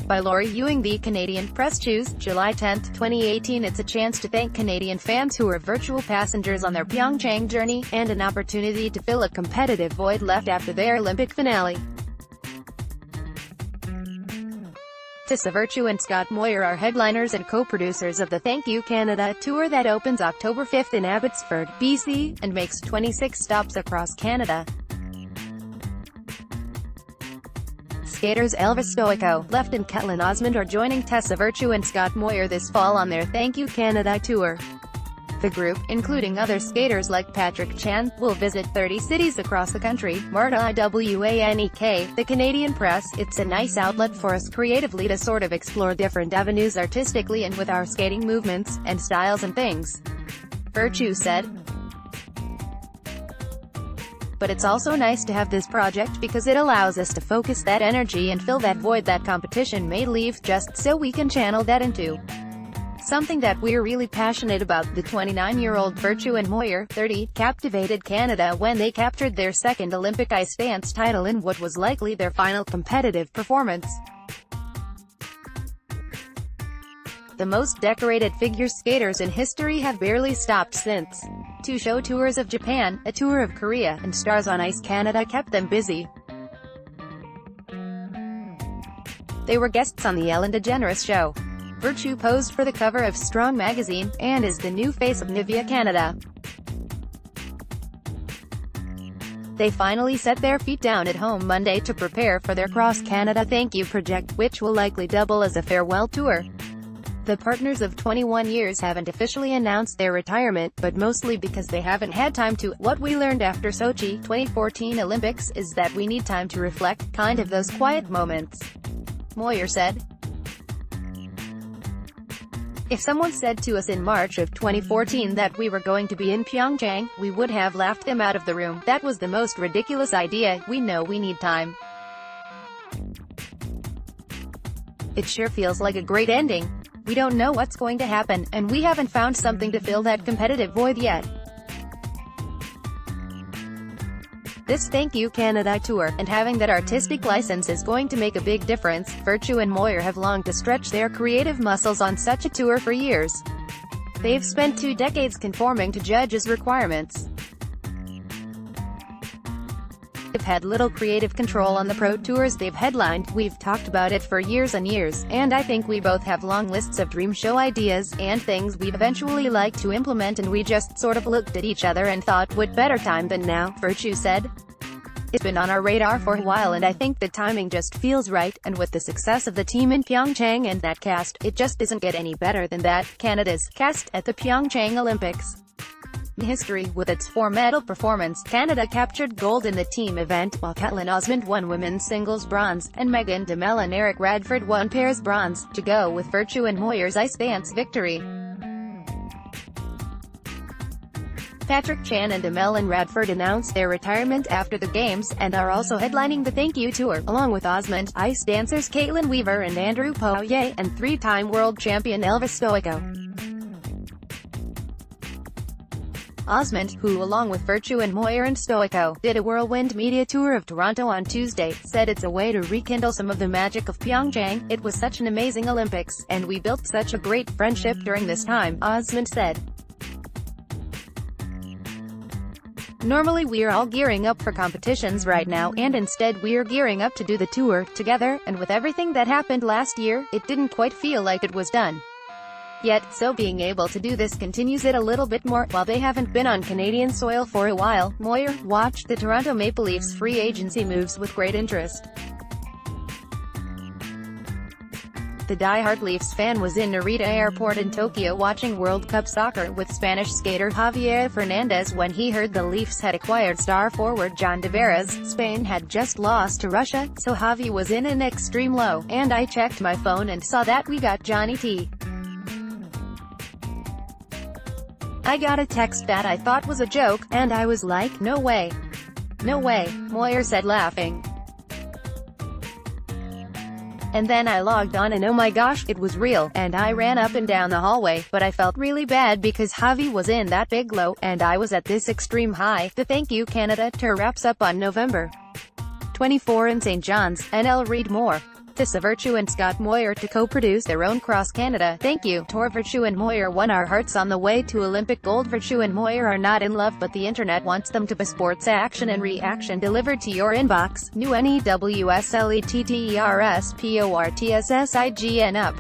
by Lori EwingThe Canadian PressTues, July 10, 2018. It's a chance to thank Canadian fans who were virtual passengers on their Pyeongchang journey, and an opportunity to fill a competitive void left after their Olympic finale. Tessa and Scott Moir are headliners and co-producers of the Thank You Canada tour that opens October 5 in Abbotsford, BC, and makes 26 stops across Canada. Skaters Elvis Stojko, Left and Kaetlyn Osmond are joining Tessa and Scott Moir this fall on their Thank You Canada tour. The group, including other skaters like Pyeongchang, will visit 30 cities across the country. Moir EwingThe, the Canadian Press, it's a nice outlet for us creatively to sort of explore different avenues artistically and with our skating movements, and styles and things. Virtue said. But it's also nice to have this project because it allows us to focus that energy and fill that void that competition may leave, just so we can channel that into something that we're really passionate about. The 29-year-old Virtue and Moir, 30, captivated Canada when they captured their second Olympic ice dance title in what was likely their final competitive performance. The most decorated figure skaters in history have barely stopped since. 2 show tours of Japan, a tour of Korea, and Stars on Ice Canada kept them busy. They were guests on the Ellen DeGeneres show. Virtue posed for the cover of Strong magazine, and is the new face of Nivea Canada. They finally set their feet down at home Monday to prepare for their cross-Canada Thank You project, which will likely double as a farewell tour. The partners of 21 years haven't officially announced their retirement, but mostly because they haven't had time to. What we learned after Sochi 2014 Olympics is that we need time to reflect, kind of those quiet moments. Moir said. If someone said to us in March of 2014 that we were going to be in Pyeongchang, we would have laughed them out of the room. That was the most ridiculous idea. We know we need time. It sure feels like a great ending. We don't know what's going to happen, and we haven't found something to fill that competitive void yet. This Thank You Canada tour, and having that artistic license is going to make a big difference. Virtue and Moir have longed to stretch their creative muscles on such a tour for years. They've spent 2 decades conforming to judges' requirements. They've had little creative control on the pro tours they've headlined. We've talked about it for years and years, and I think we both have long lists of dream show ideas, and things we'd eventually like to implement, and we just sort of looked at each other and thought, what better time than now, Virtue said. It's been on our radar for a while, and I think the timing just feels right, and with the success of the team in Pyeongchang and that cast, it just doesn't get any better than that. Canada's cast at the Pyeongchang Olympics. In history, with its 4-medal performance, Canada captured gold in the team event, while Kaetlyn Osmond won women's singles bronze, and Megan Demel and Eric Radford won pairs bronze, to go with Virtue and Moir's ice dance victory. Pyeongchang and Demel and Radford announced their retirement after the Games, and are also headlining the Thank You Tour, along with Osmond, ice dancers Caitlin Weaver and Andrew Poirier, and 3-time world champion Elvis Stojko. Osmond, who along with Virtue and Moir and Stojko, did a whirlwind media tour of Toronto on Tuesday, said it's a way to rekindle some of the magic of Pyeongchang. It was such an amazing Olympics, and we built such a great friendship during this time, Osmond said. Normally we're all gearing up for competitions right now, and instead we're gearing up to do the tour together, and with everything that happened last year, it didn't quite feel like it was done yet, so being able to do this continues it a little bit more. While they haven't been on Canadian soil for a while, Moir watched the Toronto Maple Leafs free agency moves with great interest. The die-hard Leafs fan was in Narita Airport in Tokyo watching World Cup soccer with Spanish skater Javier Fernandez when he heard the Leafs had acquired star forward John Tavares. Spain had just lost to Russia, so Javi was in an extreme low, and I checked my phone and saw that we got Johnny T. I got a text that I thought was a joke, and I was like, no way. No way, Moir said laughing. And then I logged on and oh my gosh, it was real, and I ran up and down the hallway, but I felt really bad because Javi was in that big low, and I was at this extreme high. The Thank You Canada tour wraps up on November 24 in St. John's, and I'll read more. Tessa Virtue and Scott Moir to co-produce their own Cross Canada. Thank you. Tour Virtue and Moir won our hearts on the way to Olympic gold. Virtue and Moir are not in love, but the internet wants them to be. Sports action and reaction delivered to your inbox. New NEWSLETTERSPORTSSIGN up.